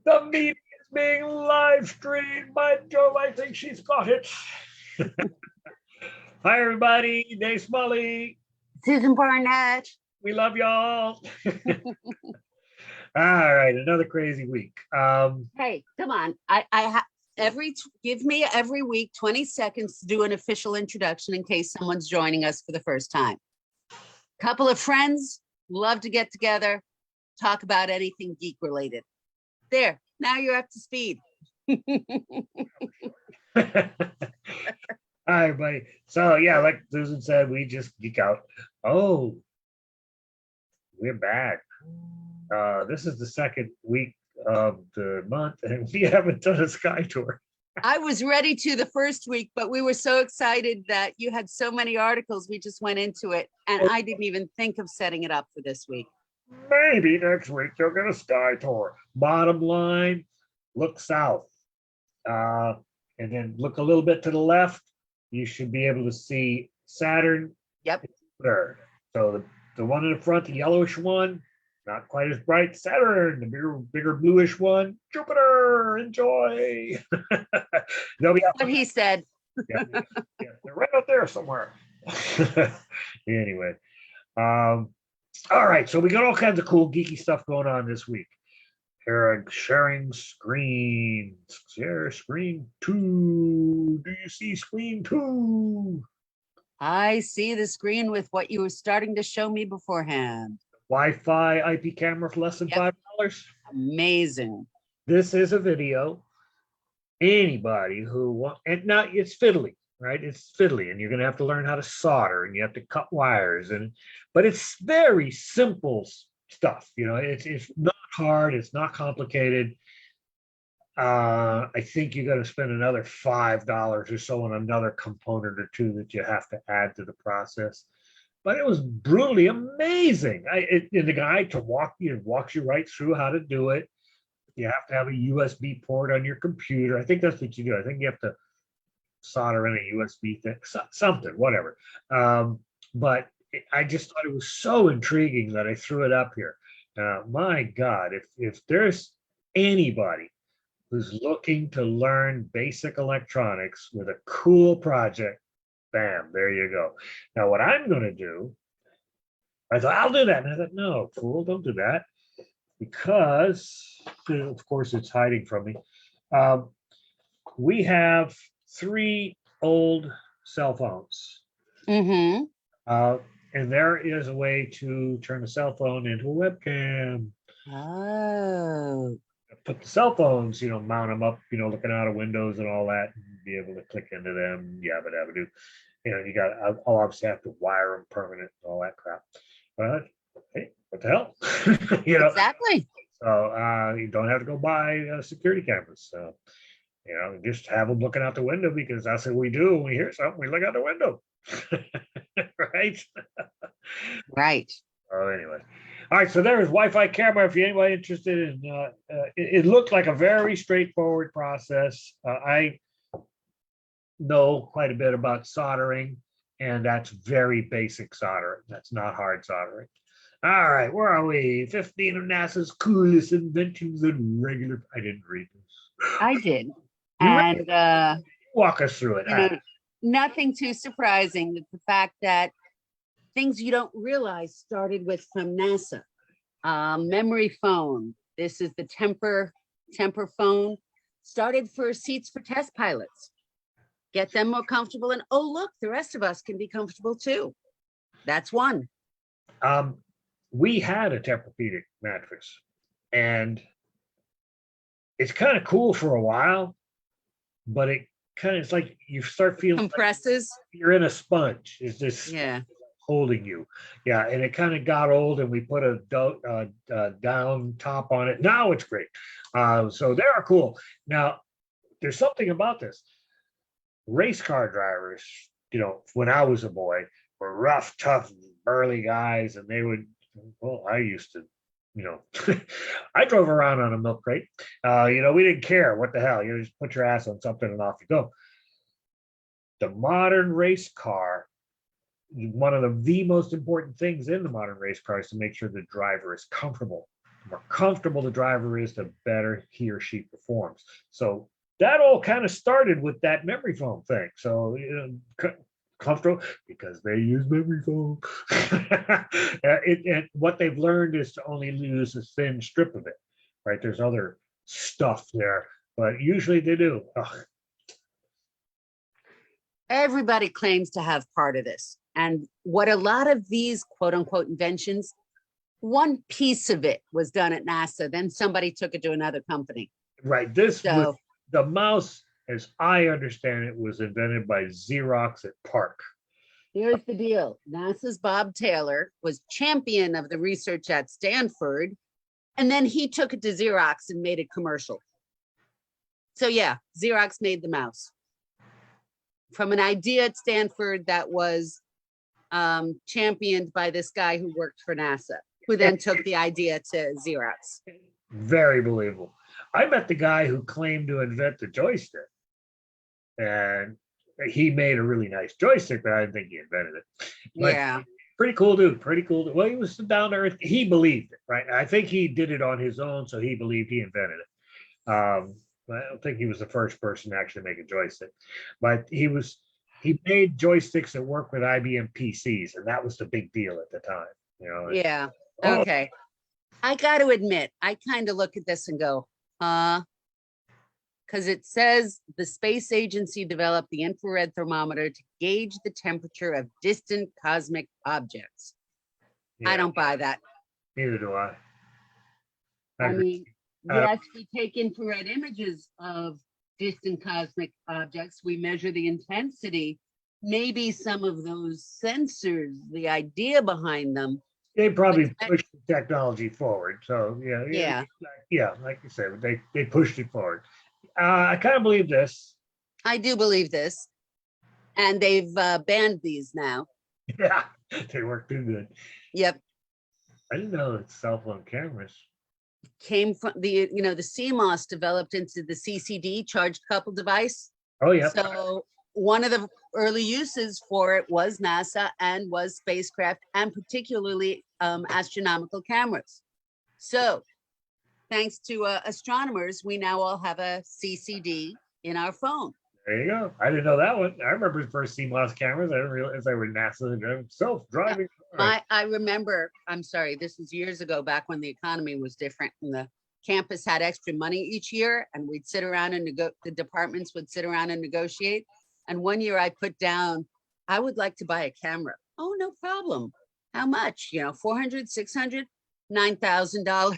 The meeting is being live streamed by Joe. I think she's got it. Hi, everybody. Dave Smully. Susan Barnett. We love y'all. All right, another crazy week. Hey, come on. Give me every week 20 seconds to do an official introduction in case someone's joining us for the first time. Couple of friends love to get together, talk about anything geek related. There, now you're up to speed. Hi, everybody. So, yeah, like Susan said, we just geek out. Oh, we're back. This is the second week of the month, and we haven't done a sky tour. I was ready to the first week, but we were so excited that you had so many articles. We just went into it, and I didn't even think of setting it up for this week. Maybe next week you'll get a sky tour. Bottom line, look south. And then look a little bit to the left. You should be able to see Saturn. Yep. So the one in the front, the yellowish one, not quite as bright. Saturn, the bigger bluish one, Jupiter. Enjoy. They'll be out. What he said. Yeah, they're right out there somewhere. Anyway, all right. So we got all kinds of cool geeky stuff going on this week. Here, sharing screen. Share screen 2. Do you see screen 2? I see the screen with what you were starting to show me beforehand. Wi-Fi IP camera for less than $5. Amazing. This is a video. Anybody who wants, and now it's fiddly, right? It's fiddly, and you're going to have to learn how to solder, and you have to cut wires, but it's very simple stuff. You know, it's not hard. It's not complicated. I think you're going to spend another $5 or so on another component or two that you have to add to the process. But it was brutally amazing. And the guy walks you right through how to do it. You have to have a USB port on your computer. I think that's what you do. I think you have to solder in a USB thing, something, whatever. But I just thought it was so intriguing that I threw it up here. My God, if there's anybody who's looking to learn basic electronics with a cool project, bam, there you go. Now, what I'm going to do, I thought, I'll do that. And I thought, no, fool, don't do that. Because, of course, it's hiding from me. We have 3 old cell phones. Mm-hmm. And there is a way to turn a cell phone into a webcam. Oh. Put the cell phones, mount them up, looking out of windows and all that, and be able to click into them, yabba dabba do. I'll obviously have to wire them permanent and all that crap. But hey, what the hell? Exactly. So you don't have to go buy security cameras. So, just have them looking out the window, because that's what we do when we hear something. We look out the window, right? Right. Oh, anyway. All right, so there is Wi-Fi camera. If you're anybody interested in, it looked like a very straightforward process. I know quite a bit about soldering, and that's very basic soldering. That's not hard soldering. All right, where are we? 15 of NASA's coolest inventions in regular. I didn't read this. I did. And walk us through it. Nothing too surprising. The fact that things you don't realize started with from NASA. Memory phone. This is the Temper phone. Started for seats for test pilots. Get them more comfortable. And oh, look, the rest of us can be comfortable too. That's one. We had a Tempur-Pedic mattress, and it's kind of cool for a while, but it's like you start feeling compresses. Like you're in a sponge. It's just holding you. Yeah, and it kind of got old, and we put a down top on it. Now it's great. So they are cool. Now, there's something about this. Race car drivers, when I was a boy, were rough, tough, burly guys, and they would. Well, I used to, I drove around on a milk crate. We didn't care. What the hell? You just put your ass on something and off you go. The modern race car, one of the most important things in the modern race car is to make sure the driver is comfortable. the more comfortable the driver is, the better he or she performs. So that all kind of started with that memory foam thing. So comfortable because they use memory foam. And what they've learned is to only use a thin strip of it, right? There's other stuff there, but usually they do. Ugh. Everybody claims to have part of this. And what a lot of these quote unquote inventions, one piece of it was done at NASA, then somebody took it to another company. Right. This So was the mouse, as I understand it, was invented by Xerox at Park. here's the deal. NASA's Bob Taylor was champion of the research at Stanford, and then he took it to Xerox and made it commercial. So yeah, Xerox made the mouse from an idea at Stanford that was championed by this guy who worked for NASA, who then took the idea to Xerox. Very believable. I met the guy who claimed to invent the joystick, and he made a really nice joystick, but I didn't think he invented it. But Yeah. pretty cool dude. Pretty cool dude. Well, he was down there. He believed it, right? I think he did it on his own, so he believed he invented it. I don't think he was the first person to actually make a joystick, but he made joysticks that work with IBM PCs, and that was the big deal at the time. You know. Yeah. Oh, Okay. I got to admit, I kind of look at this and go, because it says the space agency developed the infrared thermometer to gauge the temperature of distant cosmic objects. yeah, I don't buy that. neither do I. I agree. mean, yes, we take infrared images of distant cosmic objects. We measure the intensity. Maybe some of those sensors, the idea behind them. They probably But- pushed the technology forward. So yeah, like you said, they pushed it forward. I kind of believe this. I do believe this. And they've banned these now. Yeah, they work too good. Yep. I didn't know it's cell phone cameras. Came from the CMOS developed into the CCD, charged coupled device. Oh yeah. So one of the early uses for it was NASA and was spacecraft, and particularly astronomical cameras. So thanks to astronomers, we now all have a CCD in our phone. There you go. I didn't know that one. I remember the first CMOS cameras. I didn't realize they were NASA self-driving. I remember, I'm sorry, this was years ago, back when the economy was different and the campus had extra money each year, and we'd sit around and the departments would sit around and negotiate. And one year I put down, I would like to buy a camera. Oh, no problem. How much? $400, $600, $9,000.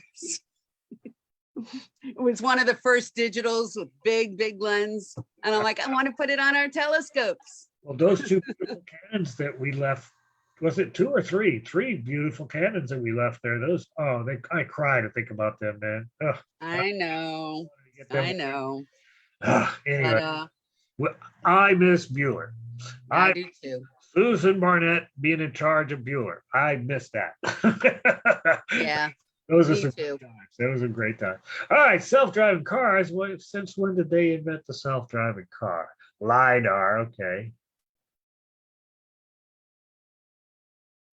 It was one of the first digitals with big lens. And I'm like, I want to put it on our telescopes. Well, those two beautiful cannons that we left, was it two or three? Three beautiful cannons that we left there. Those, I cry to think about them, man. Ugh, I know. I know. Anyway, I miss Bueller. I do too. Susan Barnett being in charge of Bueller. I miss that. Yeah. Those are Me some too. times. That was a great time. All right, self-driving cars. Since when did they invent the self-driving car? LiDAR, okay.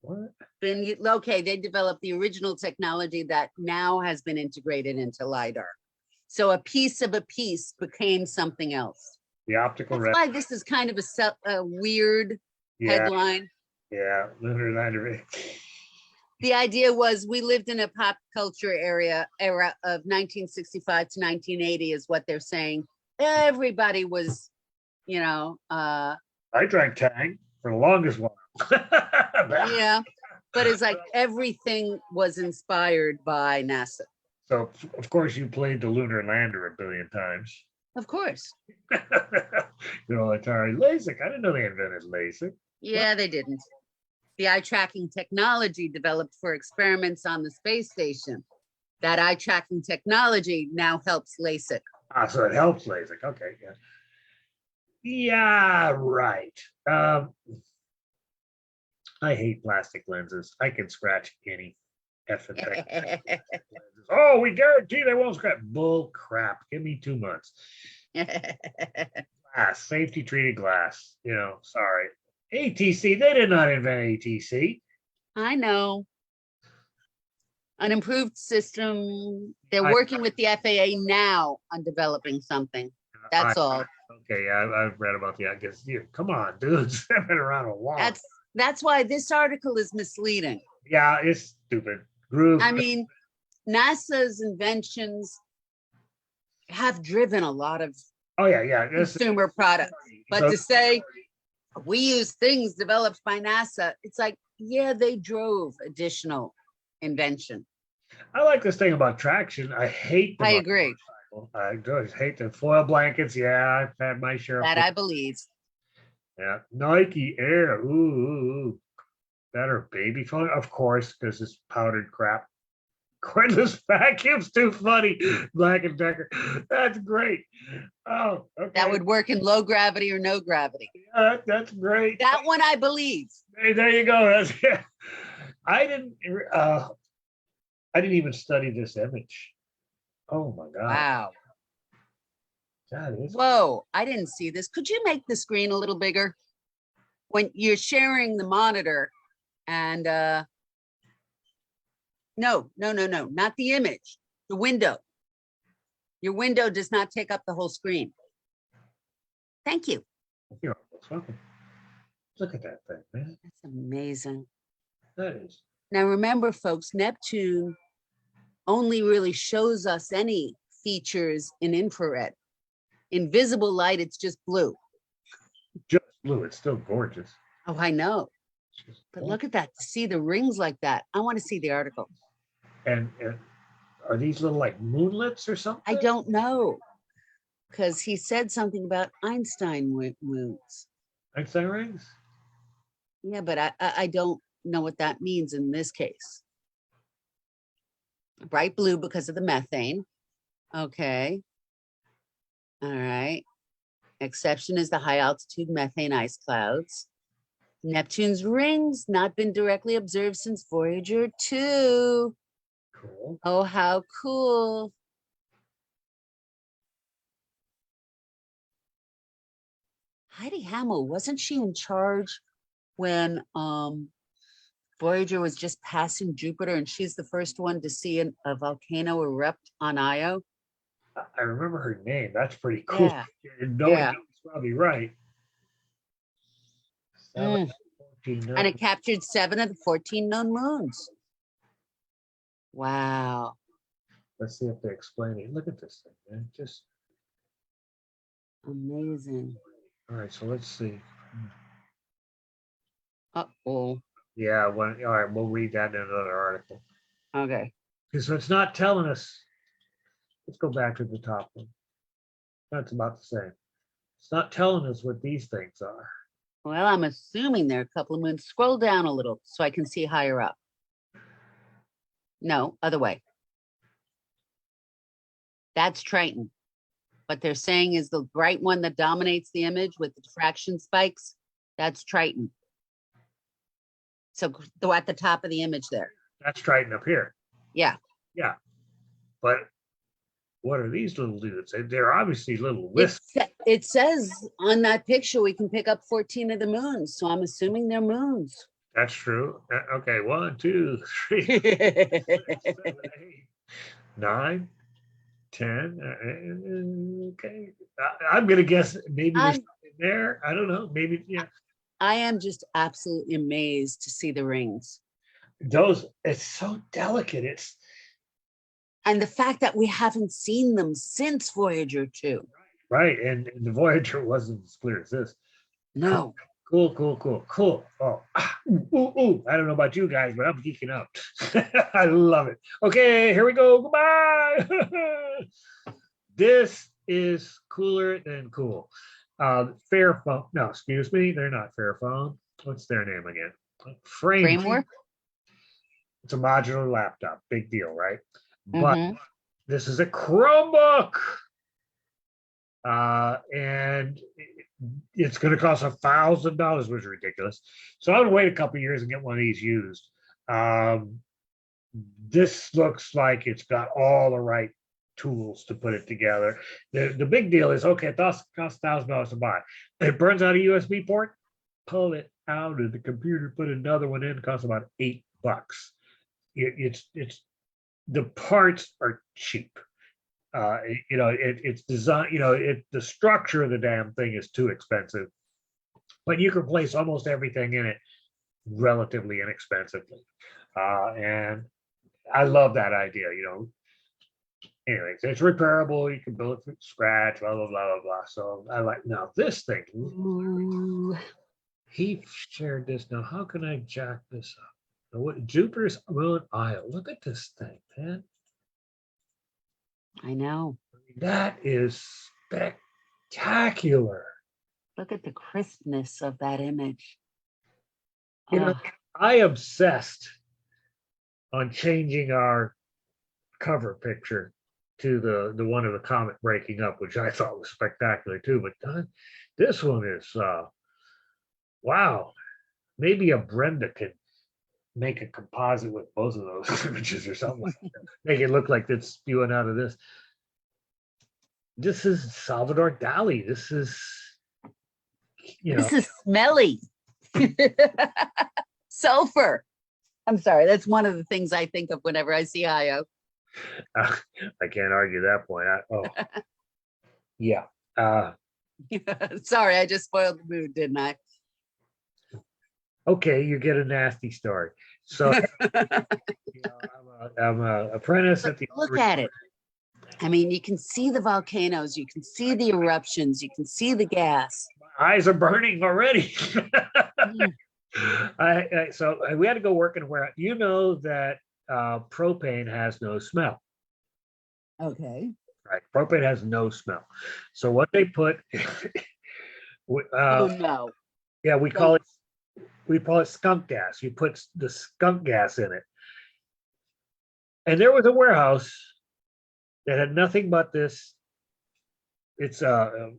What? Okay, they developed the original technology that now has been integrated into LiDAR. So a piece of a piece became something else. The optical That's why this is kind of a weird headline. Yeah, lunar lander. The idea was we lived in a pop culture era of 1965 to 1980 is what they're saying. Everybody was, I drank Tang for the longest while. yeah, but it's like everything was inspired by NASA. So of course you played the lunar lander a billion times. Of course. Atari LASIK. I didn't know they invented LASIK. Yeah, they didn't. The eye tracking technology developed for experiments on the space station. That eye tracking technology now helps LASIK. So it helps LASIK. Okay, yeah. Yeah, right. I hate plastic lenses. I can scratch any effing thing. Oh, we guarantee they won't scratch. Bull crap. Give me 2 months. Glass, safety treated glass. Sorry. ATC, they did not invent ATC. I know. An improved system. They're I- working with the FAA now on developing something. That's all. Okay, I've read about the. I guess you. Come on, dudes. They've been around a while. That's why this article is misleading. Yeah, it's stupid. Groove. I mean, NASA's inventions have driven a lot of Oh yeah. consumer products. But So- to say we use things developed by NASA, it's like, yeah, they drove additional invention. I like this thing about traction. I hate the I agree. motorcycle. I just hate the foil blankets. Yeah, I've had my share of That I believe. yeah. Nike Air. Ooh. That or baby phone, of course, because it's powdered crap. Cordless vacuum's too funny. Black and Decker. That's great. Oh, okay. That would work in low gravity or no gravity. That's great. That one I believe. Hey, there you go. That's yeah. I didn't even study this image. Oh my God. Wow. That is Whoa, I didn't see this. Could you make the screen a little bigger? When you're sharing the monitor and no, not the image, the window. Your window does not take up the whole screen. Thank you. You're welcome. Look at that thing, man. That's amazing. That is. Now remember, folks, Neptune only really shows us any features in infrared. In visible light, it's just blue. Just blue. It's still gorgeous. Oh, I know. Just But look at that. To see the rings like that. I want to see the article. And are these little like moonlets or something? I don't know. Because he said something about Einstein moons. Einstein rings? Yeah, but I don't know what that means in this case. Bright blue because of the methane. Okay. All right. Exception is the high altitude methane ice clouds. Neptune's rings not been directly observed since Voyager 2. Cool. Oh, how cool. Heidi Hamill, wasn't she in charge when Voyager was just passing Jupiter and she's the first one to see a volcano erupt on Io? I remember her name. That's pretty cool. Yeah. Knowing Yeah. that was probably right. 7, 14, And it captured 7 of the 14 known moons. Wow. Let's see if they explain it. Look at this thing, man. Just Amazing. all right. So let's see. Uh-oh. Yeah. All right. We'll read that in another article. Okay. Because it's not telling us. Let's go back to the top one. That's about the same. It's not telling us what these things are. Well, I'm assuming there are a couple of moons. Scroll down a little so I can see higher up. No, other way. That's Triton. What they're saying is the bright one that dominates the image with the diffraction spikes, that's Triton. So at the top of the image there. That's Triton up here. Yeah. Yeah. But what are these little dudes? They're obviously little wisps. It says on that picture we can pick up 14 of the moons. So I'm assuming they're moons. That's true. Okay. 1, 2, 3, 4, 5, 6, 7, 8, 9, 10. Okay. I'm going to guess maybe there's something there. I don't know. Maybe, yeah. I am just absolutely amazed to see the rings. It's so delicate. And the fact that we haven't seen them since Voyager 2. Right. And the Voyager wasn't as clear as this. No. Cool. Oh, ooh. I don't know about you guys, but I'm geeking out. I love it. Okay, here we go. Goodbye. This is cooler than cool. Fairphone. No, excuse me. They're not Fairphone. What's their name again? Framework? It's a modular laptop. Big deal, right? Mhm. But this is a Chromebook. And it's going to cost $1,000, which is ridiculous. So I'm going to wait a couple of years and get one of these used. This looks like it's got all the right tools to put it together. The big deal is, okay, it costs $1,000 to buy. It burns out a USB port, pull it out of the computer, put another one in, it costs about $8. It's the parts are cheap. It's designed, the structure of the damn thing is too expensive, but you can place almost everything in it relatively inexpensively. And I love that idea. Anyways, it's repairable. You can build it from scratch, blah, blah, blah, blah, blah. So I like, now this thing, Ooh, he shared this. Now, how can I jack this up? What Jupiter's moon Io. Look at this thing, man. I know. That is spectacular. Look at the crispness of that image. You know, I obsessed on changing our cover picture to the one of the comet breaking up, which I thought was spectacular too. But this one is wow. Maybe a Brenda could make a composite with both of those images or something like that. Make it look like it's spewing out of this. This is Salvador Dali. This is, This is smelly. Sulfur. I'm sorry. That's one of the things I think of whenever I see Io. I can't argue that point. Yeah. Sorry, I just spoiled the mood, didn't I? Okay, you get a nasty story. So I'm a apprentice at the. Look at it. I mean, you can see the volcanoes, you can see the eruptions, you can see the gas. My eyes are burning already. So we had to go work in where that propane has no smell. Okay. Right, propane has no smell. So what they put, Oh no. yeah, we call it skunk gas. You put the skunk gas in it, and there was a warehouse that had nothing but this. It's a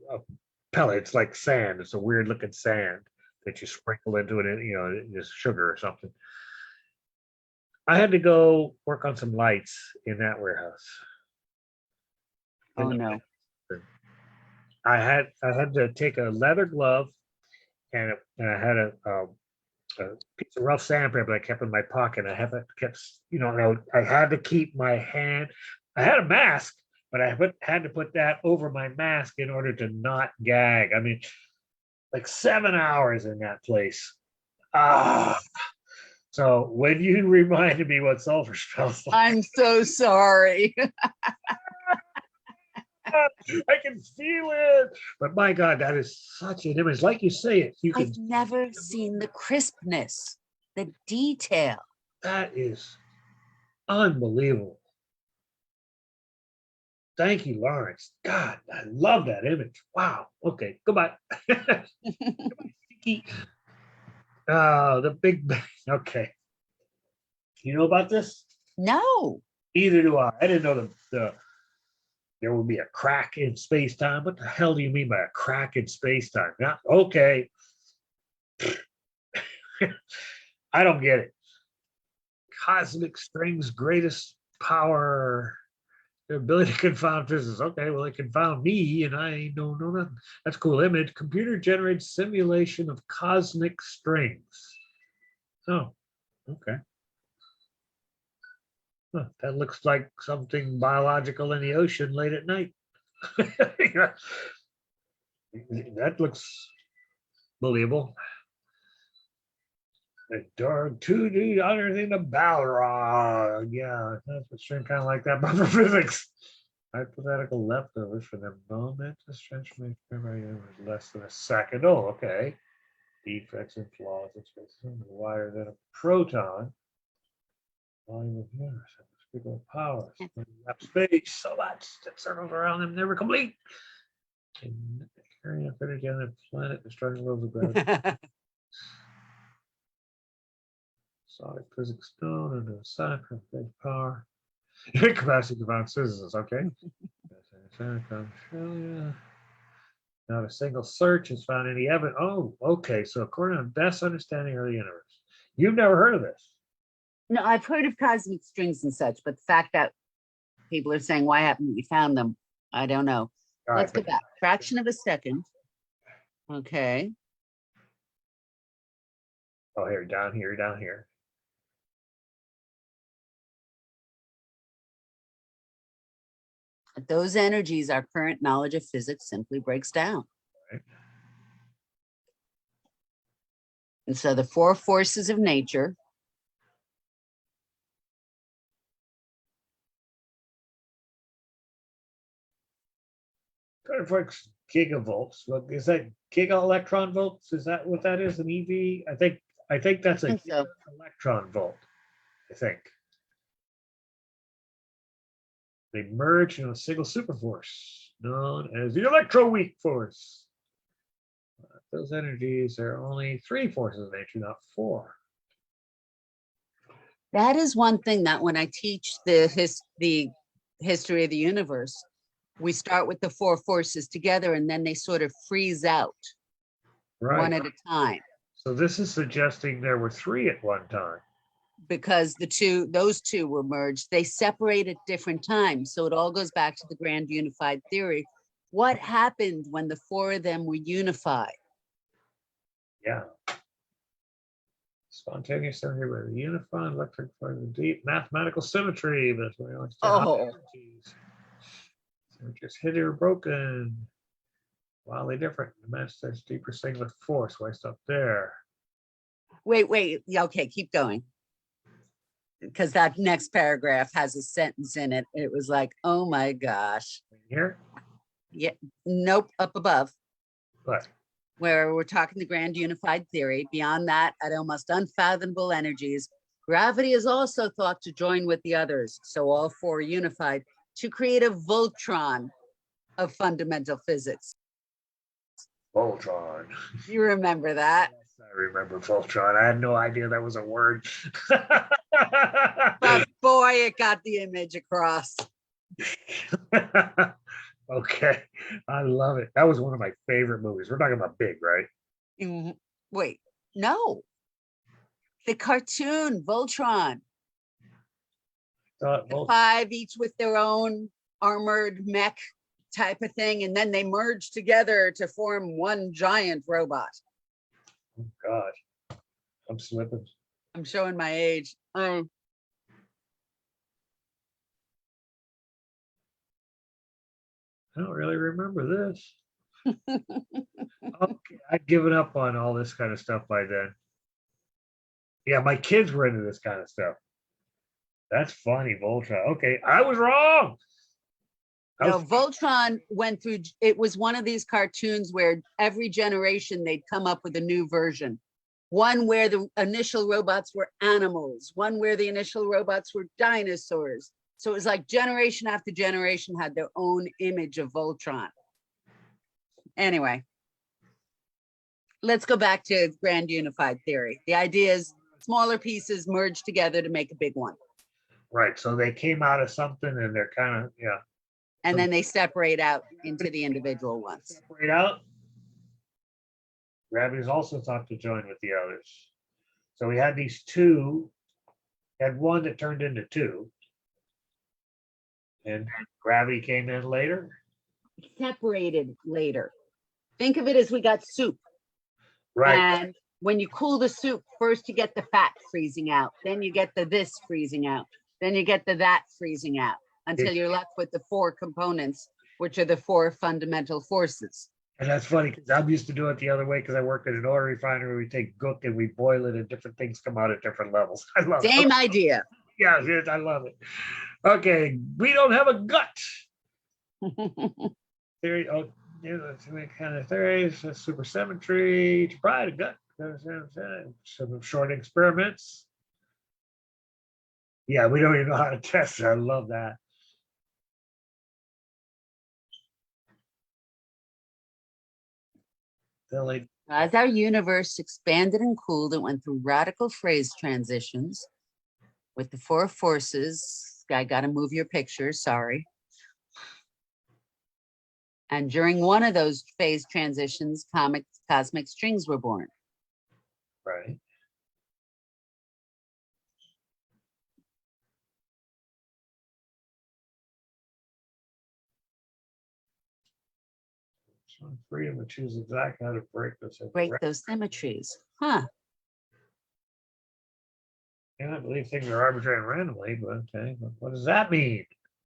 pellet. It's like sand. It's a weird looking sand that you sprinkle into it, just sugar or something. I had to go work on some lights in that warehouse. Oh no. I had to take a leather glove and I had a piece of rough sandpaper I kept in my pocket. I had to keep my hand. I had a mask, but I had to put that over my mask in order to not gag. I mean, like 7 hours in that place. So when you reminded me what sulfur smells like, I'm so sorry. I can feel it. But my God, that is such an image. Like you say it, I've never seen the crispness, the detail. That is unbelievable. Thank you, Lawrence. God, I love that image. Wow. Okay, goodbye. The Big Bang. Okay. You know about this? No. Neither do I. I didn't know there would be a crack in space-time. What the hell do you mean by a crack in space-time? Yeah, okay. I don't get it. Cosmic strings, greatest power, their ability to confound physics. Okay, well, it confound me, and I don't know nothing. That's a cool image. Computer generated simulation of cosmic strings. Oh, okay. Huh, that looks like something biological in the ocean late at night. That looks believable. The dark 2D underneath the Balrog. Yeah, that's a string kind of like that, but for physics. Hypothetical leftovers for the momentous transformation was less than a second. Oh, okay. Defects and flaws. It's wider than a proton. Volume of universe. Unspeakable power. Space so much that circles around them never complete. Carrying a energy on the planet, destroying worlds of gravity. Solid physics stone and a sonic power. Capacity to confound citizens, okay. Not a single search has found any evidence. Oh, okay. So according to the best understanding of the universe, you've never heard of this. No, I've heard of cosmic strings and such, but the fact that people are saying, why haven't we found them? I don't know. All Let's right, go back. Fraction of a second. Okay. Oh, here, down here. At those energies, our current knowledge of physics simply breaks down. Right. And so the four forces of nature, Gigavolts. What is that? Giga electron volts? Is that what that is? An EV? I think that's a think so. electron volt. I think they merge in a single superforce known as the electroweak force. Those energies are only three forces of nature, not four. That is one thing that when I teach the history of the universe, we start with the four forces together and then they sort of freeze out one Right. at a time, So this is suggesting there were three at one time. because those two were merged. They separate at different times. So it all goes back to the grand unified theory. What happened when the four of them were unified? Yeah. Spontaneous energy with a unified electric for the deep mathematical symmetry. That's what I always say. Oh. So just hit or broken. Wildly different. The match says deeper singular force. Why stop there? Wait. Yeah, okay, keep going. Because that next paragraph has a sentence in it. It was like, oh my gosh. Here? Yeah, nope, up above, What? where we're talking the grand unified theory. Beyond that, at almost unfathomable energies, gravity is also thought to join with the others. So all four are unified to create a Voltron of fundamental physics. Voltron. You remember that? Yes, I remember Voltron. I had no idea that was a word. But boy, it got the image across. Okay. I love it. That was one of my favorite movies. We're talking about Big, right? Wait, no. The cartoon, Voltron. The five, each with their own armored mech type of thing, and then they merge together to form one giant robot. Oh, God. I'm slipping. I'm showing my age. I don't really remember this. Okay, I'd given up on all this kind of stuff by then. Yeah, my kids were into this kind of stuff. That's funny, Voltron. Okay, I was wrong. No, Voltron went through, it was one of these cartoons where every generation they'd come up with a new version. One where the initial robots were animals, one where the initial robots were dinosaurs. So it was like generation after generation had their own image of Voltron. Anyway, let's go back to grand unified theory. The idea is smaller pieces merge together to make a big one. Right. So they came out of something and they're kind of, yeah. And then they separate out into the individual ones. Separate out. Gravity is also thought to join with the others. So we had these two, had one that turned into two. And gravity came in later. Separated later. Think of it as we got soup. Right. And when you cool the soup, first you get the fat freezing out, then you get the this freezing out, then you get the that freezing out, until you're left with the four components, which are the four fundamental forces. And that's funny because I'm used to do it the other way because I work at an oil refinery. We take gook and we boil it and different things come out at different levels. I love it. Same idea. Yes, yes, I love it. Okay, we don't have a gut. Theory, oh, you know, kind of theories, supersymmetry, to provide a gut. Some short experiments. Yeah, we don't even know how to test it. I love that. Like, as our universe expanded and cooled, it went through radical phase transitions with the four forces. I got to move your picture, sorry. And during one of those phase transitions, cosmic strings were born. Right. Freedom to choose exactly how to break this. Break those symmetries. Huh. I can't believe things are arbitrary and randomly, but okay. What does that mean?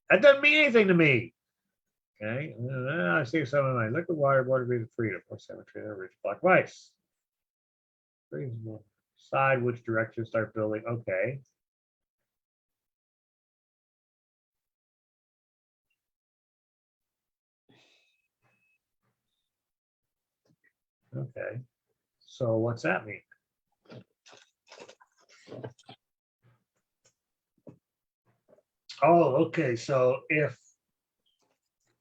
That doesn't mean anything to me. Okay, and then I see something like liquid water, water breathing freedom, or cemetery, rich black rice. Reasonable. Decide which direction to start building. Okay. Okay. So what's that mean? Oh, okay. So if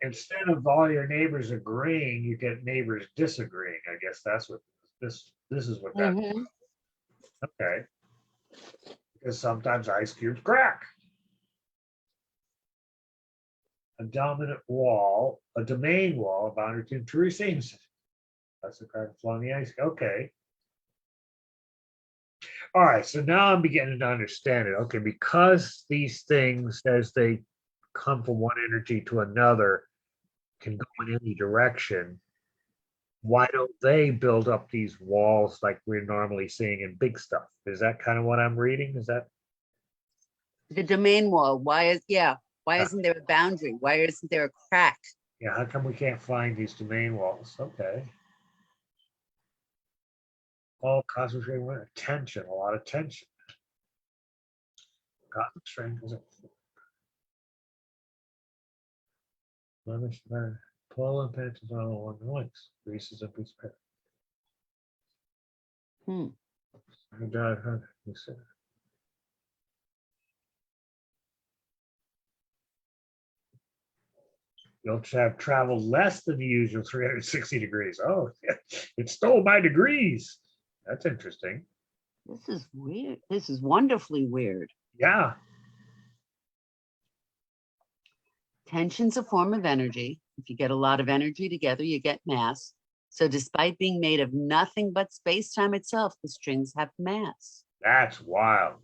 instead of all your neighbors agreeing, you get neighbors disagreeing. I guess that's what this is what that. Mhm. Okay. Because sometimes ice cubes crack. A dominant wall, a domain wall, a boundary between two receivers. That's the crack along the ice. Okay. All right. So now I'm beginning to understand it. Okay, because these things, as they come from one energy to another, can go in any direction. Why don't they build up these walls like we're normally seeing in big stuff? Is that kind of what I'm reading? Is that The domain wall. Why uh, isn't there a boundary? Why isn't there a crack? yeah? How come we can't find these domain walls? Okay, all concentrating tension, a lot of tension. Cosmic strength is a blemish. Pull and tensions on one links. Greases and piece of Hmm. You'll have traveled less than the usual 360 degrees. Oh, it stole my degrees. That's interesting. This is weird. This is wonderfully weird. Yeah, Tension's a form of energy. If you get a lot of energy together, you get mass. So, despite being made of nothing but space time itself, the strings have mass. that's wild.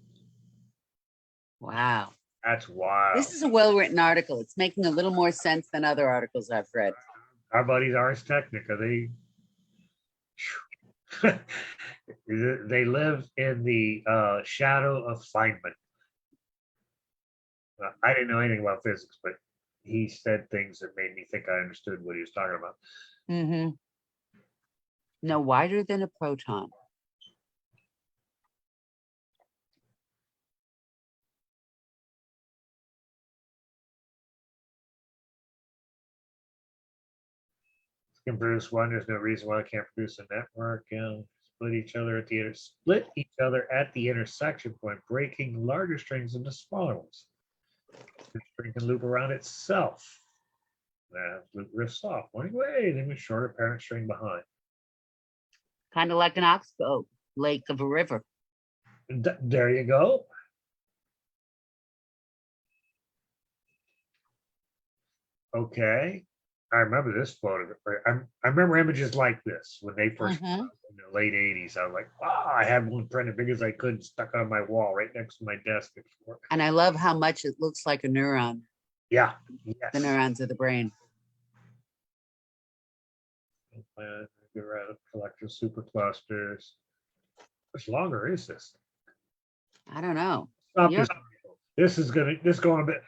Wow. That's wild. This is a well written article. It's making a little more sense than other articles I've read. Our buddies Ars Technica, they live in the shadow of Feynman. I didn't know anything about physics, but he said things that made me think I understood what he was talking about. Mm-hmm. No wider than a proton. Can produce one. There's no reason why I can't produce a network. Split each other at the intersection point, breaking larger strings into smaller ones. The string can loop around itself. Loop riffs off, one way, then with shorter parent string behind. Kind of like an oxbow lake of a river. There you go. Okay. I remember this photo. I remember images like this when they first Mm-hmm. in the late 80s. I was like, wow, I had one printed big as I could stuck on my wall right next to my desk. And I love how much it looks like a neuron, Yeah. the Yes. neurons of the brain. Collective superclusters. How much longer is this? I don't know. Stop Yep. this is going a bit.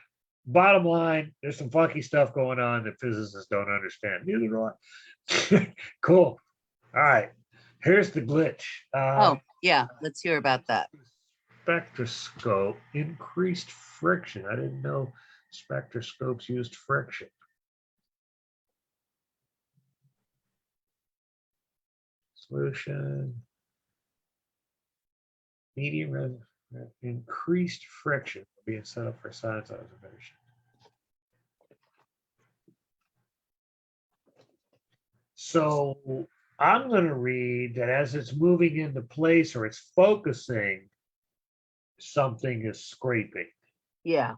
Bottom line, there's some funky stuff going on that physicists don't understand. Neither do I. Cool. All right. Here's the glitch. Oh, yeah. Let's hear about that. Spectroscope increased friction. I didn't know spectroscopes used friction. Solution. Medium increased friction being set up for science observation. So I'm going to read that as it's moving into place or it's focusing, something is scraping. Yeah.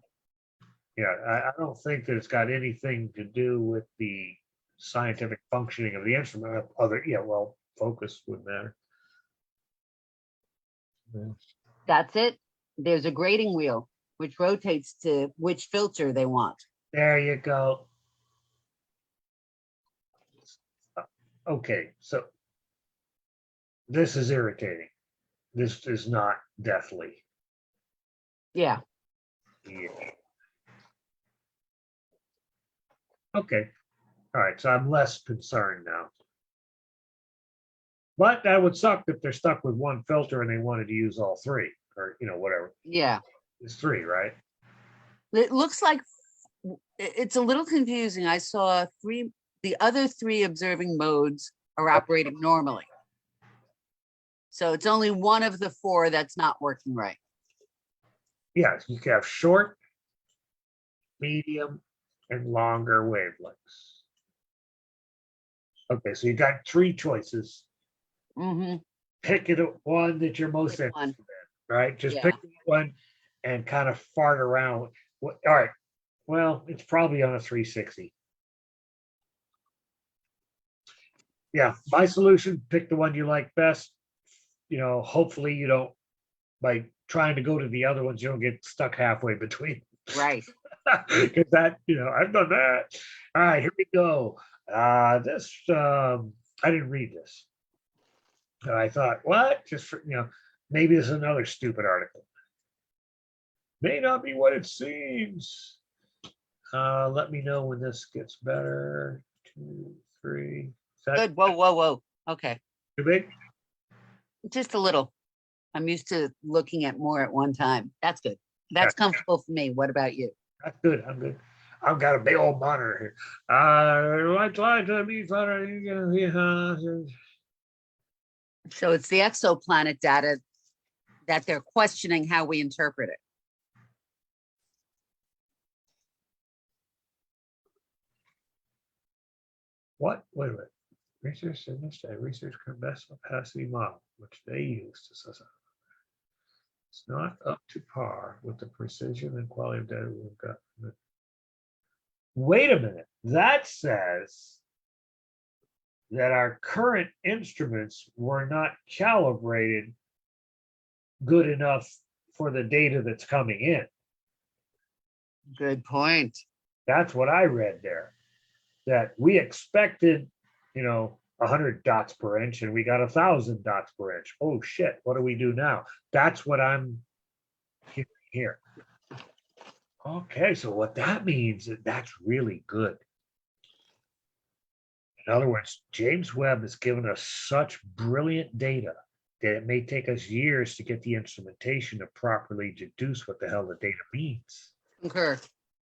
Yeah, I don't think that it's got anything to do with the scientific functioning of the instrument. Well, focus would matter. Yeah. That's it. There's a grading wheel which rotates to which filter they want. There you go. Okay, so this is irritating. This is not deathly. Yeah. Yeah. Okay. All right. So I'm less concerned now. But that would suck if they're stuck with one filter and they wanted to use all three, or whatever. Yeah. It's three, right? It looks like it's a little confusing. I saw the other three observing modes are operating normally. So it's only one of the four that's not working right. Yeah, you can have short, medium, and longer wavelengths. Okay, so you got three choices. Mm-hmm. Pick it one that you're most Pick one. interested in, right? Just Yeah. pick one and kind of fart around. All right. Well, it's probably on a 360. Yeah, my solution, pick the one you like best. Hopefully you don't, by trying to go to the other ones, you don't get stuck halfway between. Right. Because I've done that. All right, here we go. This I didn't read this. I thought, what? Just for maybe this is another stupid article. May not be what it seems. Let me know when this gets better. 2, 3. Is that Good. Whoa, whoa, whoa. Okay. too big? Just a little. I'm used to looking at more at one time. That's good. That's Yeah. comfortable for me. What about you? That's good. I'm good. I've got a big old monitor here. I tried to be funny. So it's the exoplanet data that they're questioning how we interpret it. What? Wait a minute. Research a research best capacity model, which they use to assess. It's not up to par with the precision and quality of data we've got. Wait a minute. That says that our current instruments were not calibrated good enough for the data that's coming in. Good point. That's what I read there. That we expected, 100 dots per inch, and we got 1,000 dots per inch. Oh shit! What do we do now? That's what I'm hearing here. Okay, so what that means is that's really good. In other words, James Webb has given us such brilliant data that it may take us years to get the instrumentation to properly deduce what the hell the data means. Concur.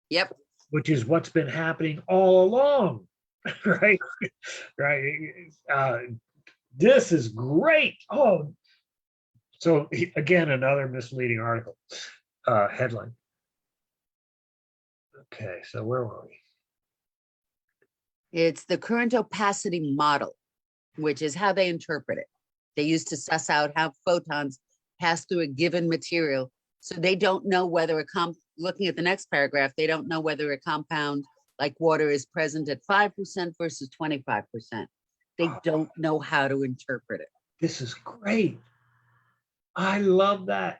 Yep. Which is what's been happening all along, right? This is great. Oh, so again, another misleading article headline. Okay, so where were we? It's the current opacity model, which is how they interpret it. They used to suss out how photons pass through a given material. So they don't know whether looking at the next paragraph, they don't know whether a compound like water is present at 5% versus 25%. They don't know how to interpret it. This is great. I love that.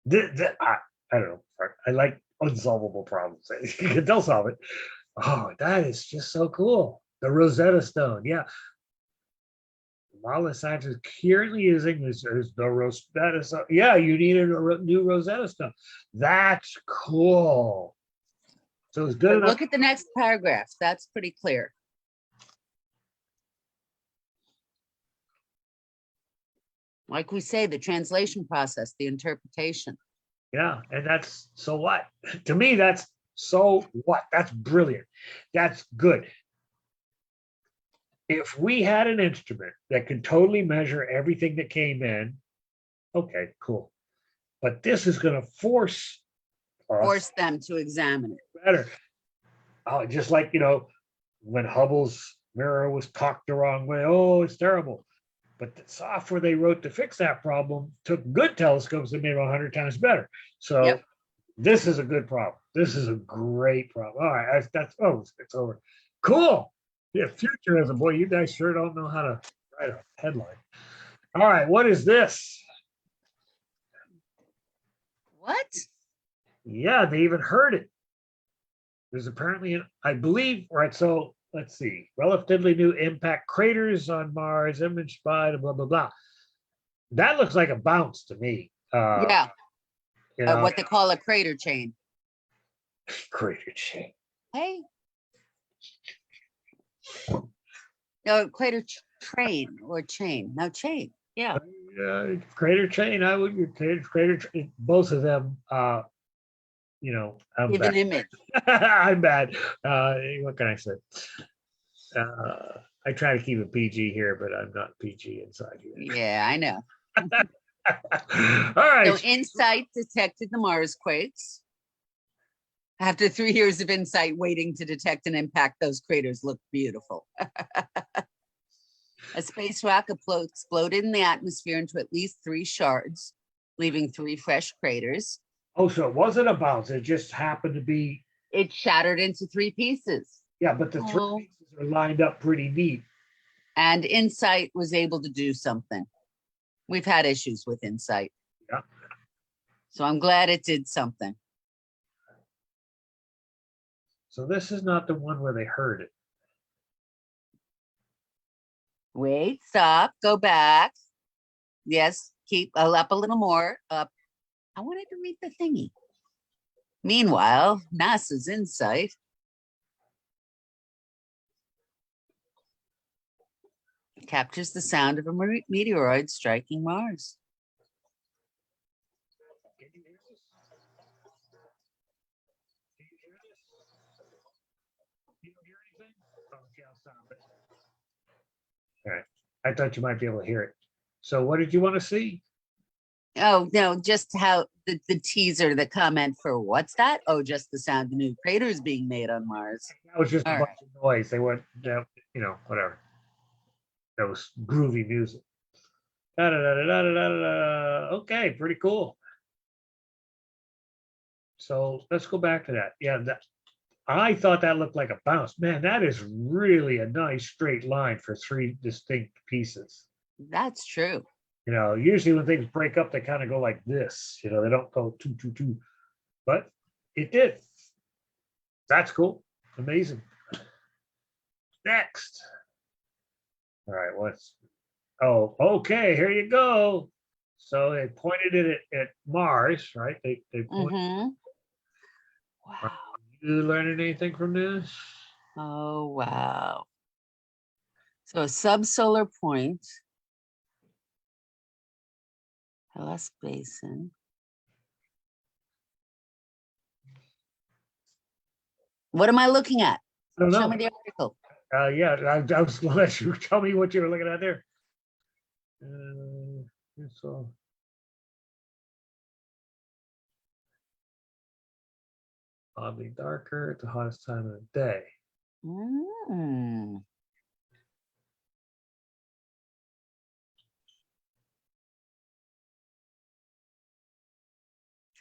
I don't know. I like unsolvable problems. They'll solve it. Oh, that is just so cool. The Rosetta Stone. Yeah. The model of scientists currently using is the Rosetta Stone. Yeah, you need a new Rosetta Stone. That's cool. So it's good enough. Look at the next paragraph. That's pretty clear. Like we say, the translation process, the interpretation. Yeah, and that's so what? To me, that's so what? That's brilliant. That's good. If we had an instrument that could totally measure everything that came in, okay, cool. But this is going to force them to examine it better. Just like, when Hubble's mirror was cocked the wrong way. Oh, it's terrible. But the software they wrote to fix that problem took good telescopes and made them 100 times better. So This is a good problem. This is a great problem. All right, it's over. Cool. Yeah, futurism. Boy, you guys sure don't know how to write a headline. All right, what is this? What? Yeah, they even heard it. There's apparently, I believe, right, so let's see, relatively new impact craters on Mars, imaged by blah, blah, blah. That looks like a bounce to me. What they call a crater chain. Crater chain. Hey, No, crater train or chain. No, chain. Yeah. Crater chain. I would both of them. I'm Give an bad. image. I'm bad. What can I say? I try to keep it PG here, but I'm not PG inside here. Yeah, I know. All right. So InSight detected the Mars quakes. After 3 years of InSight waiting to detect and impact, those craters look beautiful. A space rock exploded in the atmosphere into at least 3 shards, leaving 3 fresh craters. Oh, so it wasn't a bounce. It just happened to be. It shattered into 3 pieces. Yeah, but the 3 pieces are lined up pretty neat. And InSight was able to do something. We've had issues with InSight. Yeah. So I'm glad it did something. So this is not the one where they heard it. Wait, stop, go back. Yes, keep up a little more. Up. I wanted to read the thingy. Meanwhile, NASA's InSight captures the sound of a meteoroid striking Mars. Can you hear this? Can you hear this? You don't hear anything? Okay, I'll stop it. All right. I thought you might be able to hear it. So what did you want to see? Oh, no, just how the teaser, the comment for what's that? Oh, just the sound of new craters being made on Mars. That was just a All bunch of noise. They weren't, whatever. That was groovy music. Okay, pretty cool. So let's go back to that. Yeah, I thought that looked like a bounce. Man, that is really a nice straight line for 3 distinct pieces. That's true. Usually when things break up, they kind of go like this. They don't go 2, 2, 2. But it did. That's cool. Amazing. Next. All right, okay, here you go. So they pointed it at Mars, right? They pointed. Mm-hmm. Wow. You learning anything from this? Oh, wow. So a subsolar point, Hellas Basin. What am I looking at? I don't Show know. me the article. Yeah, I was going to let you tell me what you were looking at there. So oddly darker at the hottest time of the day. Mm.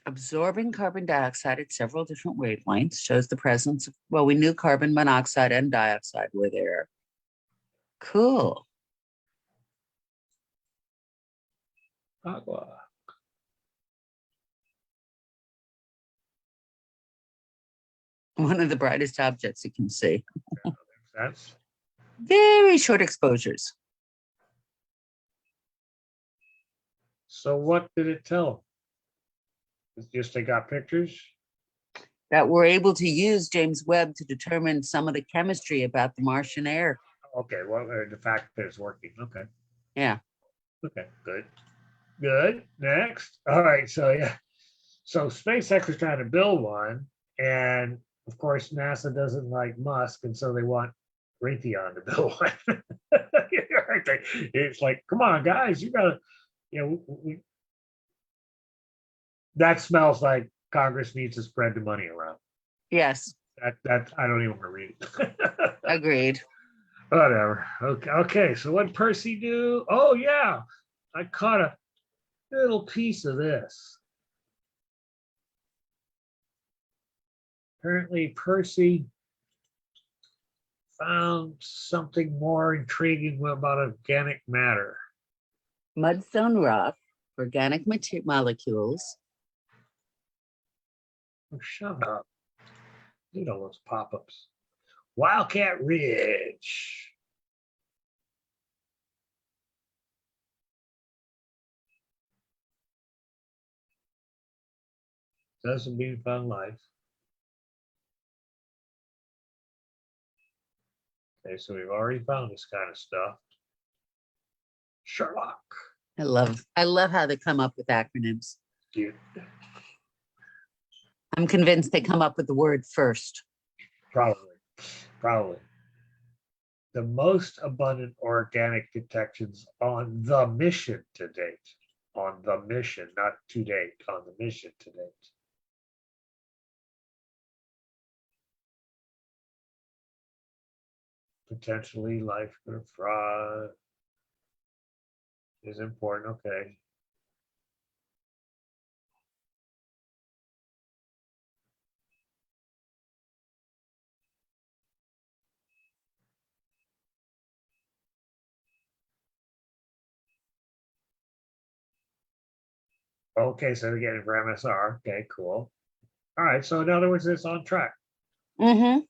Absorbing carbon dioxide at several different wavelengths shows the presence of, well, we knew carbon monoxide and dioxide were there. Cool. Agua. One of the brightest objects you can see. That's Very short exposures. so. What did it tell? It's just they got pictures. That we're able to use James Webb to determine some of the chemistry about the Martian air. Okay, well, the fact that it's working. Okay. Yeah. Okay, good. Next. All right, so yeah. So SpaceX is trying to build one, and of course NASA doesn't like Musk, and so they want Raytheon to build one. It's like, come on, guys, you gotta, that smells like Congress needs to spread the money around. Yes. That I don't even want to read it. Agreed. Whatever. Okay. So what Percy do? Oh yeah, I caught a little piece of this. Apparently, Percy found something more intriguing about organic matter. Mudstone rock, organic molecules. Oh, shut up. Look at all those pop-ups. Wildcat Ridge. Doesn't mean found life. Okay, so we've already found this kind of stuff. Sherlock. I love how they come up with acronyms. Cute. I'm convinced they come up with the word first. Probably. The most abundant organic detections on the mission to date. On the mission, not to date, on the mission to date. Potentially life or fraud is important. Okay. Okay, so we're getting for MSR. Okay, cool. All right, so in other words, it's on track. Mm-hmm.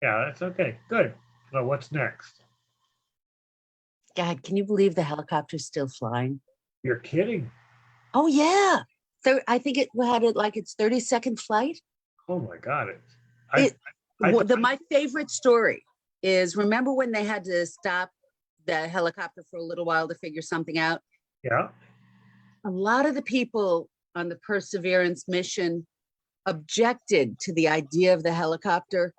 Yeah, that's okay. Good. Well, what's next? God, can you believe the helicopter's still flying? You're kidding. Oh yeah. I think it had it like its 32nd flight. Oh my God. It I my favorite story is, remember when they had to stop the helicopter for a little while to figure something out? yeah. A lot of the people on the Perseverance mission objected to the idea of the helicopter.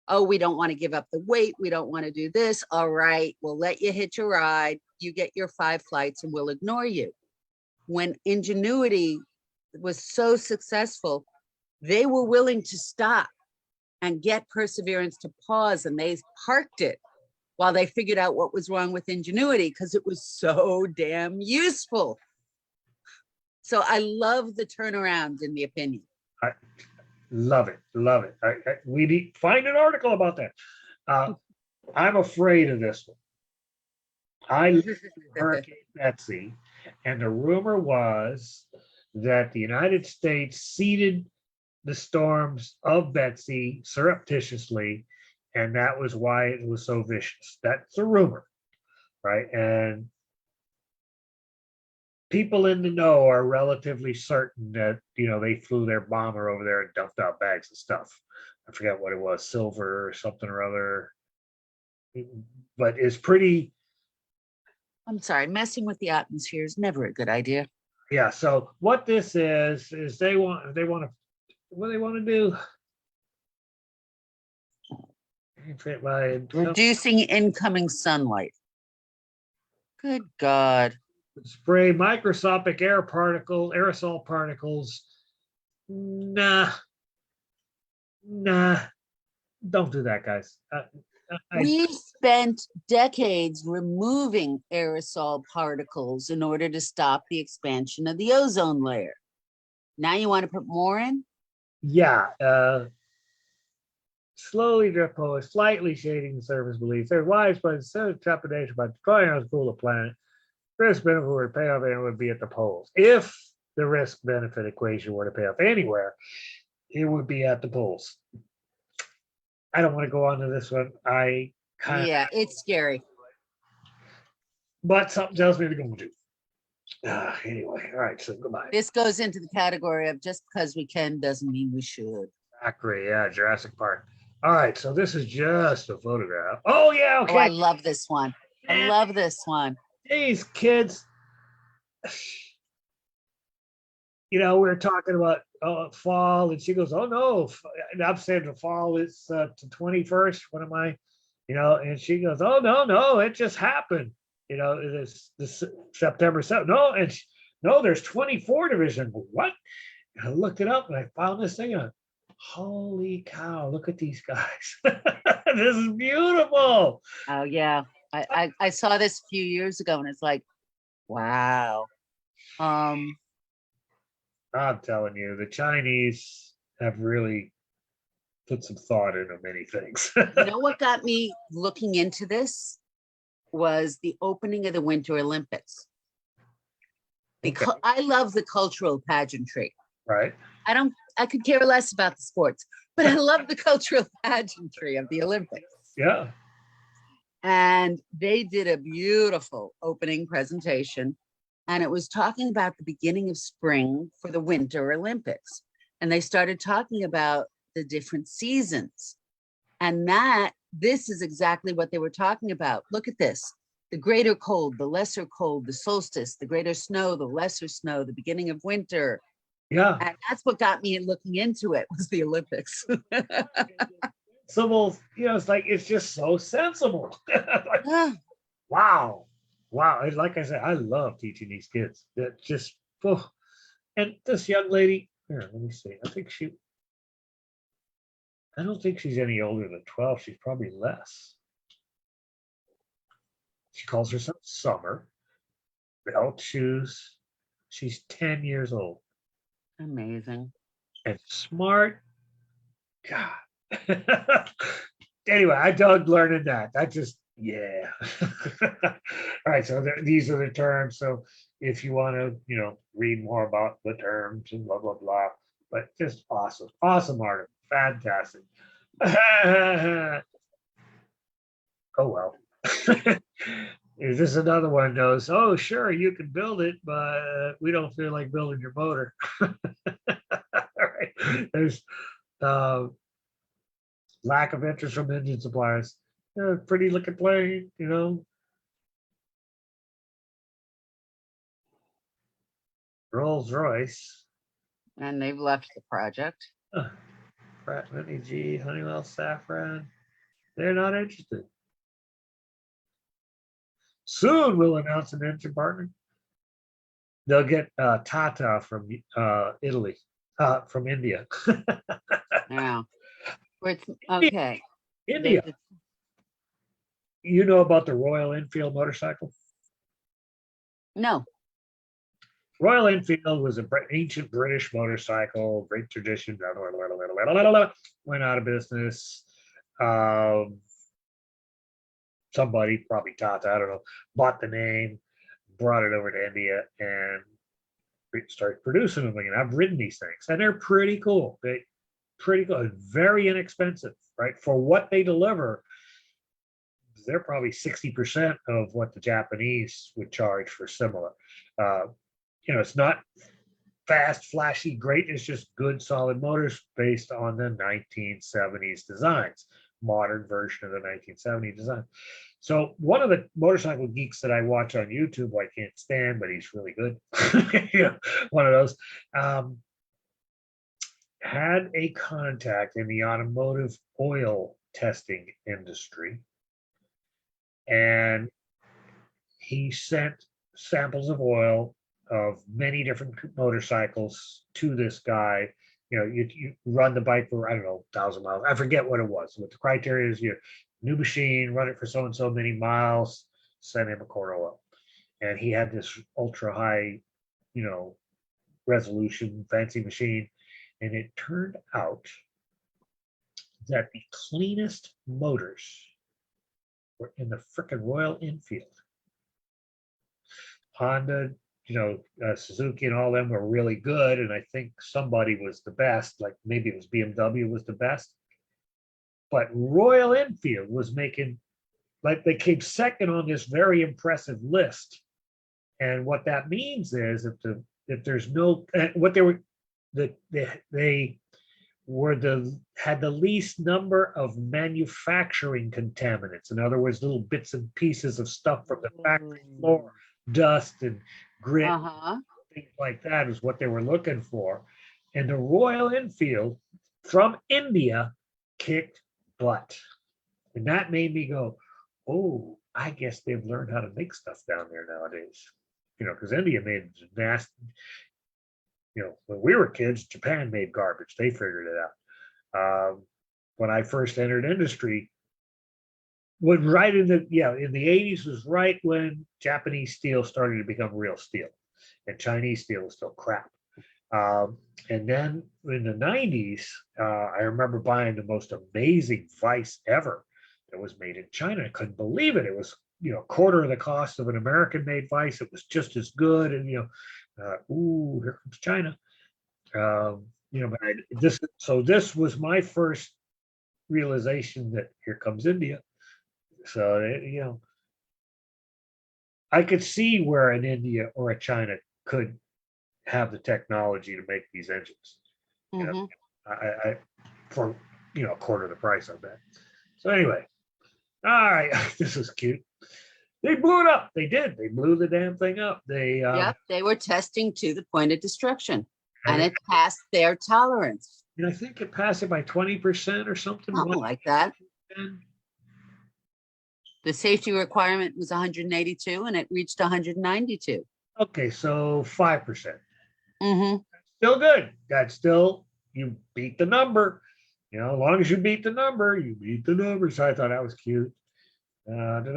Oh, we don't want to give up the weight. We don't want to do this. All right, we'll let you hitch a ride. You get your 5 flights and we'll ignore you. When Ingenuity was so successful, they were willing to stop and get Perseverance to pause, and they parked it while they figured out what was wrong with Ingenuity because it was so damn useful. So I love the turnaround in the opinion. I love it. Love it. We need find an article about that. I'm afraid of this one. I lived through Hurricane Betsy, and the rumor was that the United States seeded the storms of Betsy surreptitiously, and that was why it was so vicious. That's a rumor, right? And people in the know are relatively certain that they flew their bomber over there and dumped out bags of stuff. I forget what it was, silver or something or other, but it's pretty. I'm sorry, messing with the atmosphere is never a good idea. Yeah. So what this is they want to what they want to do. Reducing incoming sunlight. Good God. Spray microscopic aerosol particles. Nah, don't do that, guys. We've spent decades removing aerosol particles in order to stop the expansion of the ozone layer. Now you want to put more in? Yeah. Slowly drip polar, slightly shading the surface beneath. There's widespread trepidation about deploying on cool the planet. Risk benefit would pay off and would be at the poles. If the risk benefit equation were to pay off anywhere, it would be at the poles. I don't want to go on to this one. Yeah, it's scary. But something tells me they're going to. Anyway, all right, so goodbye. This goes into the category of just because we can doesn't mean we should. Exactly, yeah, Jurassic Park. All right, so this is just a photograph. Oh, yeah, okay. Oh, I love this one. I love this one. These kids, we were talking about fall, and she goes, "Oh no!" And I'm saying the fall is the 21st. What am I? And she goes, "Oh no, it just happened." This September 7th. No, and no, there's 24 division. What? And I looked it up and I found this thing. Holy cow! Look at these guys. This is beautiful. Oh yeah, I saw this a few years ago, and it's like, wow. I'm telling you, the Chinese have really put some thought into many things. You know what got me looking into this was the opening of the Winter Olympics. Because Okay. I love the cultural pageantry. Right. I could care less about the sports, but I love the cultural pageantry of the Olympics. Yeah. And they did a beautiful opening presentation. And it was talking about the beginning of spring for the Winter Olympics. And they started talking about the different seasons. And this is exactly what they were talking about. Look at this. The greater cold, the lesser cold, the solstice, the greater snow, the lesser snow, the beginning of winter. Yeah. And that's what got me looking into it, was the Olympics. Symbols, it's like, it's just so sensible. Like, Ah, wow. Wow. And like I said, I love teaching these kids. That just, oh. And this young lady, here, let me see. I don't think she's any older than 12. She's probably less. She calls herself Summer, belt shoes. She's 10 years old amazing. and smart. God. Anyway, I dug learning that. That just, yeah. All right. So these are the terms. So if you want to, read more about the terms and blah, blah, blah, but just awesome. Awesome article. Fantastic. Oh, well. Is this another one knows? Oh, sure, you can build it, but we don't feel like building your motor. All right. There's lack of interest from engine suppliers. Pretty looking plane. Rolls Royce. And they've left the project. Pratt Whitney G, Honeywell, Safran. They're not interested. Soon we'll announce an engine partner. They'll get Tata from Italy, from India. Yeah. Okay. India. You know about the Royal Enfield motorcycle? No. Royal Enfield was an ancient British motorcycle, great tradition. Went out of business. Somebody, probably Tata, I don't know, bought the name, brought it over to India, and started producing them again. I've ridden these things, and they're pretty cool. Pretty cool, very inexpensive, right? For what they deliver, they're probably 60% of what the Japanese would charge for similar. It's not fast, flashy, great. It's just good, solid motors based on the 1970s designs, modern version of the 1970s design. So one of the motorcycle geeks that I watch on YouTube, who I can't stand, but he's really good, one of those, had a contact in the automotive oil testing industry, and he sent samples of oil of many different motorcycles to this guy. You run the bike for, I don't know, 1,000 miles. I forget what it was. What the criteria is, new machine, run it for so and so many miles, send him a quart of oil. And he had this ultra high, resolution, fancy machine. And it turned out that the cleanest motors were in the frickin' Royal Enfield. Honda, Suzuki and all them were really good. And I think somebody was the best, like maybe it was BMW was the best. But Royal Enfield was making, like, they came second on this very impressive list. And what that means is if there's no, what they were, they had the least number of manufacturing contaminants. In other words, little bits and pieces of stuff from the factory floor, dust and grit, things like that is what they were looking for. And the Royal Enfield from India kicked butt. And that made me go, oh, I guess they've learned how to make stuff down there nowadays. Because India made nasty, when we were kids, Japan made garbage. They figured it out. When I first entered industry, in the 80s was right when Japanese steel started to become real steel, and Chinese steel was still crap. And then in the 90s, I remember buying the most amazing vise ever that was made in China. I couldn't believe it. It was, a quarter of the cost of an American made vise. It was just as good. And, ooh, here comes China. But this was my first realization that here comes India. So, I could see where an India or a China could have the technology to make these engines. I for a quarter of the price, I bet. So anyway, all right, this is cute. They blew it up. They did. They blew the damn thing up. They Yep, they were testing to the point of destruction, and and it passed their tolerance, I think it passed it by 20% or something. something like that. 1%. The safety requirement was 182, and it reached 192. Okay, so 5%. Mm-hmm. Still good. That's still, you beat the number. You know, as long as you beat the number, you beat the number. So I thought that was cute. What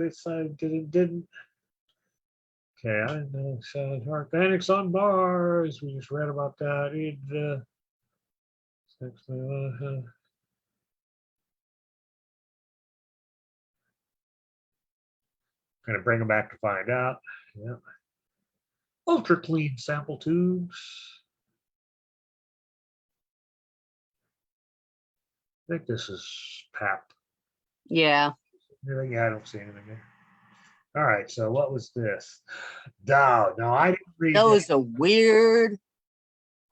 it said didn't. Okay, I know. So organics on Mars. We just read about that. Gonna bring them back to find out. Yeah. Ultra clean sample tubes. I think this is PAP. Yeah, Yeah, I don't see anything there. All right, so what was this? No, I didn't read those that. are weird.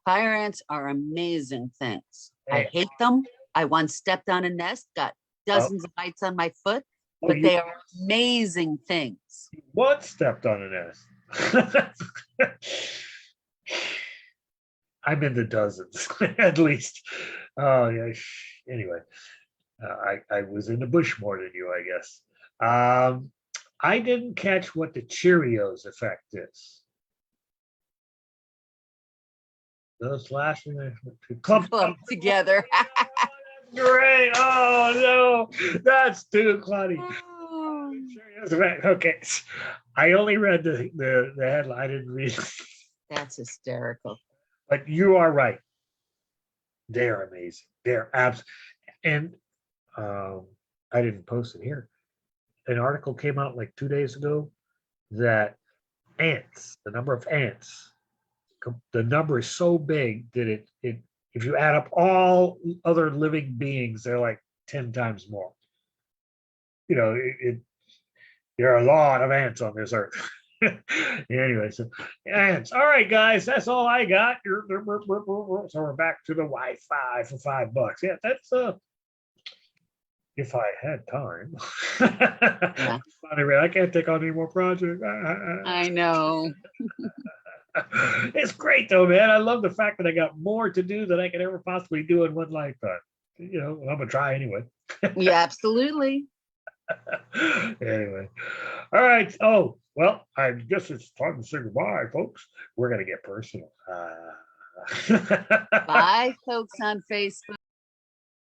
Fire ants are amazing things. I Hey, hate them. I once stepped on a nest, got oh, dozens of bites on my foot, oh, but you they are amazing things. once stepped on a nest. I'm in the dozens, at least. Oh, yeah. Anyway, I was in the bush more than you, I guess. I didn't catch what the Cheerios effect is. Those last clump Clumped together. great. Oh no, that's too funny. Okay, I only read the headline. I didn't read, That's hysterical. but you are right. They're amazing. They're abs, and I didn't post it here. An article came out like 2 days ago that ants, the number of ants, the number is so big that it if you add up all other living beings, they're like 10 times more. You know, there are a lot of ants on this earth. Anyway, so ants. All right, guys, that's all I got. So we're back to the Wi-Fi for $5. Yeah, that's if I had time. Yeah, I can't take on any more projects. I know. It's great though, man. I love the fact that I got more to do than I could ever possibly do in one lifetime. You know, I'm gonna try anyway. Yeah, absolutely. Anyway, all right. Oh, well, I guess it's time to say goodbye, folks. We're gonna get personal. Bye, folks on Facebook.